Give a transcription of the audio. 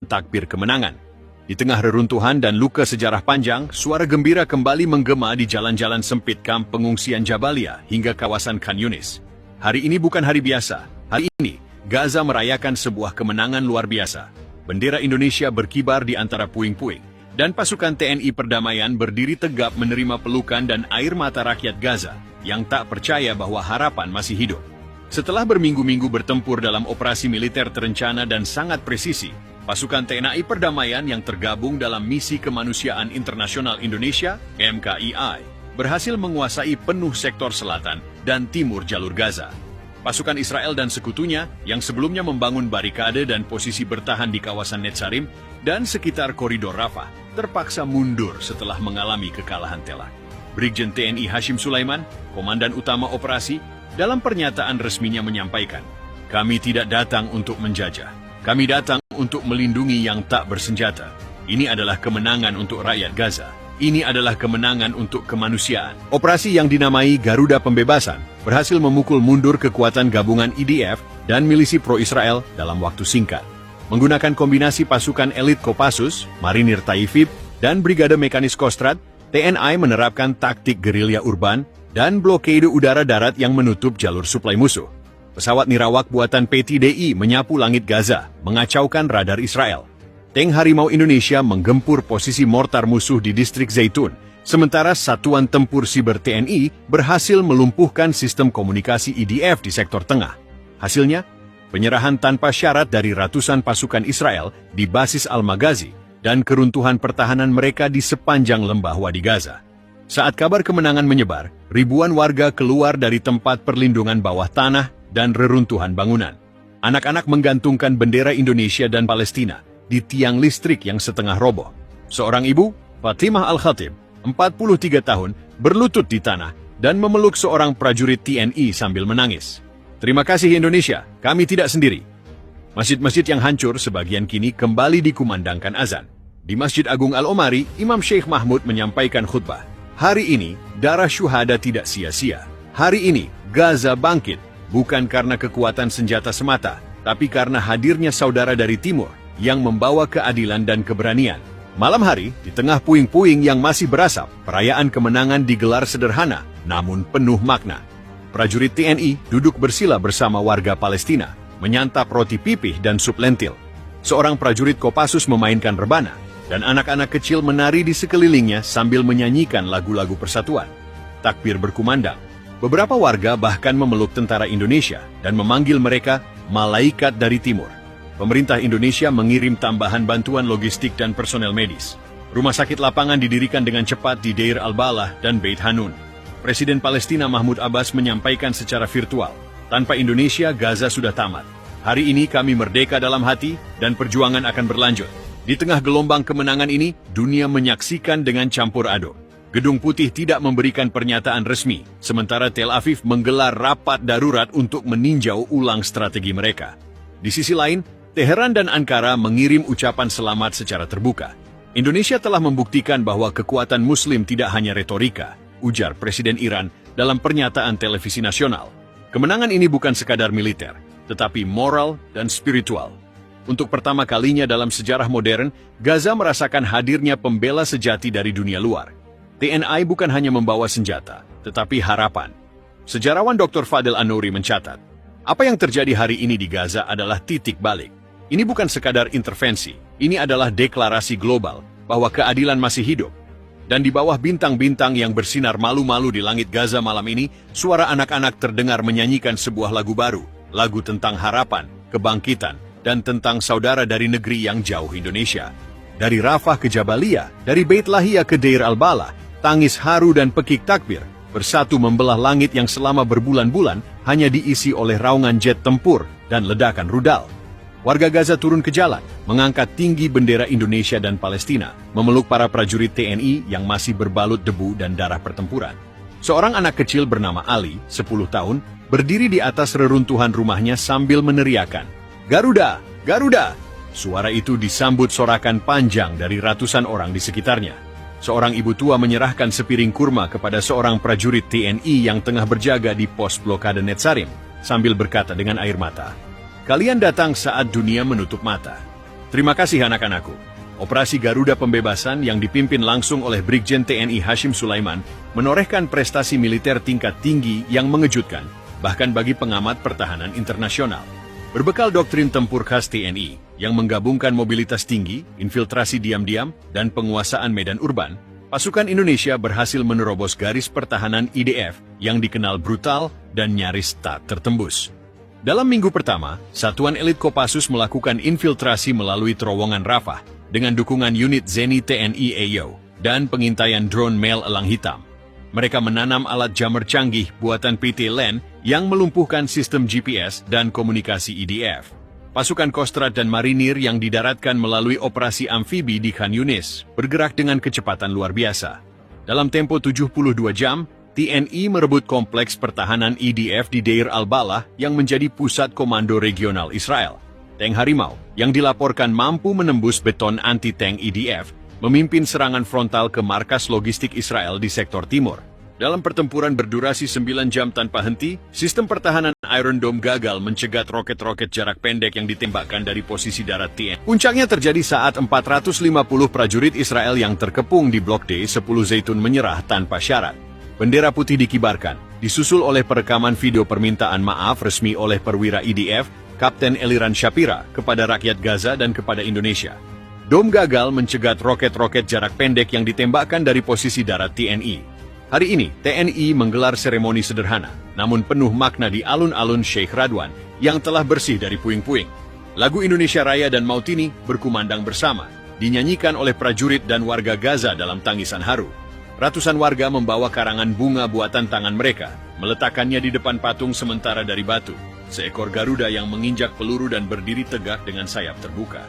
takbir kemenangan. Di tengah reruntuhan dan luka sejarah panjang, suara gembira kembali menggema di jalan-jalan sempit kamp pengungsian Jabalia hingga kawasan Khan Yunis. Hari ini bukan hari biasa. Hari ini, Gaza merayakan sebuah kemenangan luar biasa. Bendera Indonesia berkibar di antara puing-puing, dan pasukan TNI Perdamaian berdiri tegap menerima pelukan dan air mata rakyat Gaza yang tak percaya bahwa harapan masih hidup. Setelah berminggu-minggu bertempur dalam operasi militer terencana dan sangat presisi, pasukan TNI Perdamaian yang tergabung dalam Misi Kemanusiaan Internasional Indonesia, MKII, berhasil menguasai penuh sektor selatan dan timur jalur Gaza. Pasukan Israel dan sekutunya yang sebelumnya membangun barikade dan posisi bertahan di kawasan Netzarim dan sekitar koridor Rafah terpaksa mundur setelah mengalami kekalahan telak. Brigjen TNI Hashim Sulaiman, Komandan Utama Operasi, dalam pernyataan resminya menyampaikan, "Kami tidak datang untuk menjajah. Kami datang untuk melindungi yang tak bersenjata. Ini adalah kemenangan untuk rakyat Gaza. Ini adalah kemenangan untuk kemanusiaan." Operasi yang dinamai Garuda Pembebasan berhasil memukul mundur kekuatan gabungan IDF dan milisi pro-Israel dalam waktu singkat. Menggunakan kombinasi pasukan elit Kopassus, Marinir Taifib, dan Brigade Mekanis Kostrad, TNI menerapkan taktik gerilya urban dan blokade udara-darat yang menutup jalur suplai musuh. Pesawat nirawak buatan PTDI menyapu langit Gaza, mengacaukan radar Israel. Tank Harimau Indonesia menggempur posisi mortar musuh di distrik Zaitun, sementara Satuan Tempur Siber TNI berhasil melumpuhkan sistem komunikasi IDF di sektor tengah. Hasilnya, penyerahan tanpa syarat dari ratusan pasukan Israel di basis Al-Maghazi dan keruntuhan pertahanan mereka di sepanjang lembah Wadi Gaza. Saat kabar kemenangan menyebar, ribuan warga keluar dari tempat perlindungan bawah tanah dan reruntuhan bangunan. Anak-anak menggantungkan bendera Indonesia dan Palestina di tiang listrik yang setengah roboh. Seorang ibu, Fatimah Al-Khatib, 43 tahun, berlutut di tanah dan memeluk seorang prajurit TNI sambil menangis. "Terima kasih Indonesia, kami tidak sendiri." Masjid-masjid yang hancur sebagian kini kembali dikumandangkan azan. Di Masjid Agung Al-Omari, Imam Sheikh Mahmud menyampaikan khutbah. "Hari ini, darah syuhada tidak sia-sia. Hari ini, Gaza bangkit, bukan karena kekuatan senjata semata, tapi karena hadirnya saudara dari timur yang membawa keadilan dan keberanian." Malam hari, di tengah puing-puing yang masih berasap, perayaan kemenangan digelar sederhana, namun penuh makna. Prajurit TNI duduk bersila bersama warga Palestina, menyantap roti pipih dan sup lentil. Seorang prajurit Kopassus memainkan rebana, dan anak-anak kecil menari di sekelilingnya sambil menyanyikan lagu-lagu persatuan. Takbir berkumandang. Beberapa warga bahkan memeluk tentara Indonesia dan memanggil mereka malaikat dari timur. Pemerintah Indonesia mengirim tambahan bantuan logistik dan personel medis. Rumah sakit lapangan didirikan dengan cepat di Deir al-Balah dan Beit Hanun. Presiden Palestina Mahmud Abbas menyampaikan secara virtual, "Tanpa Indonesia, Gaza sudah tamat. Hari ini kami merdeka dalam hati dan perjuangan akan berlanjut." Di tengah gelombang kemenangan ini, dunia menyaksikan dengan campur aduk. Gedung Putih tidak memberikan pernyataan resmi, sementara Tel Aviv menggelar rapat darurat untuk meninjau ulang strategi mereka. Di sisi lain, Teheran dan Ankara mengirim ucapan selamat secara terbuka. "Indonesia telah membuktikan bahwa kekuatan Muslim tidak hanya retorika," ujar Presiden Iran dalam pernyataan televisi nasional. "Kemenangan ini bukan sekadar militer, tetapi moral dan spiritual." Untuk pertama kalinya dalam sejarah modern, Gaza merasakan hadirnya pembela sejati dari dunia luar. TNI bukan hanya membawa senjata, tetapi harapan. Sejarawan Dr. Fadel An-Nouri mencatat, apa yang terjadi hari ini di Gaza adalah titik balik. Ini bukan sekadar intervensi, ini adalah deklarasi global bahwa keadilan masih hidup. Dan di bawah bintang-bintang yang bersinar malu-malu di langit Gaza malam ini, suara anak-anak terdengar menyanyikan sebuah lagu baru, lagu tentang harapan, kebangkitan, dan tentang saudara dari negeri yang jauh Indonesia. Dari Rafah ke Jabalia, dari Beit Lahia ke Deir al-Balah, tangis haru dan pekik takbir bersatu membelah langit yang selama berbulan-bulan hanya diisi oleh raungan jet tempur dan ledakan rudal. Warga Gaza turun ke jalan, mengangkat tinggi bendera Indonesia dan Palestina, memeluk para prajurit TNI yang masih berbalut debu dan darah pertempuran. Seorang anak kecil bernama Ali, 10 tahun, berdiri di atas reruntuhan rumahnya sambil meneriakan, "Garuda! Garuda!" Suara itu disambut sorakan panjang dari ratusan orang di sekitarnya. Seorang ibu tua menyerahkan sepiring kurma kepada seorang prajurit TNI yang tengah berjaga di pos blokade Netzarim, sambil berkata dengan air mata, "Kalian datang saat dunia menutup mata. Terima kasih anak-anakku. Operasi Garuda Pembebasan yang dipimpin langsung oleh Brigjen TNI Hashim Sulaiman menorehkan prestasi militer tingkat tinggi yang mengejutkan, bahkan bagi pengamat pertahanan internasional. Berbekal doktrin tempur khas TNI yang menggabungkan mobilitas tinggi, infiltrasi diam-diam, dan penguasaan medan urban, pasukan Indonesia berhasil menerobos garis pertahanan IDF yang dikenal brutal dan nyaris tak tertembus. Dalam minggu pertama, Satuan Elit Kopassus melakukan infiltrasi melalui terowongan Rafah dengan dukungan unit Zeni TNI AO dan pengintaian drone Mel Elang Hitam. Mereka menanam alat jammer canggih buatan PT LAN yang melumpuhkan sistem GPS dan komunikasi IDF. Pasukan Kostrad dan Marinir yang didaratkan melalui operasi amfibi di Khan Yunis bergerak dengan kecepatan luar biasa. Dalam tempo 72 jam, TNI merebut kompleks pertahanan IDF di Deir al-Balah yang menjadi pusat komando regional Israel. Tank Harimau, yang dilaporkan mampu menembus beton anti-tank IDF, memimpin serangan frontal ke markas logistik Israel di sektor timur. Dalam pertempuran berdurasi 9 jam tanpa henti, sistem pertahanan Iron Dome gagal mencegat roket-roket jarak pendek yang ditembakkan dari posisi darat TNI. Puncaknya terjadi saat 450 prajurit Israel yang terkepung di Blok D 10 Zaitun menyerah tanpa syarat. Bendera putih dikibarkan, disusul oleh perekaman video permintaan maaf resmi oleh perwira IDF, Kapten Eliran Shapira, kepada rakyat Gaza dan kepada Indonesia. Dome gagal mencegat roket-roket jarak pendek yang ditembakkan dari posisi darat TNI. Hari ini, TNI menggelar seremoni sederhana, namun penuh makna di alun-alun Sheikh Radwan yang telah bersih dari puing-puing. Lagu Indonesia Raya dan Mautini berkumandang bersama, dinyanyikan oleh prajurit dan warga Gaza dalam tangisan haru. Ratusan warga membawa karangan bunga buatan tangan mereka, meletakkannya di depan patung sementara dari batu, seekor Garuda yang menginjak peluru dan berdiri tegak dengan sayap terbuka.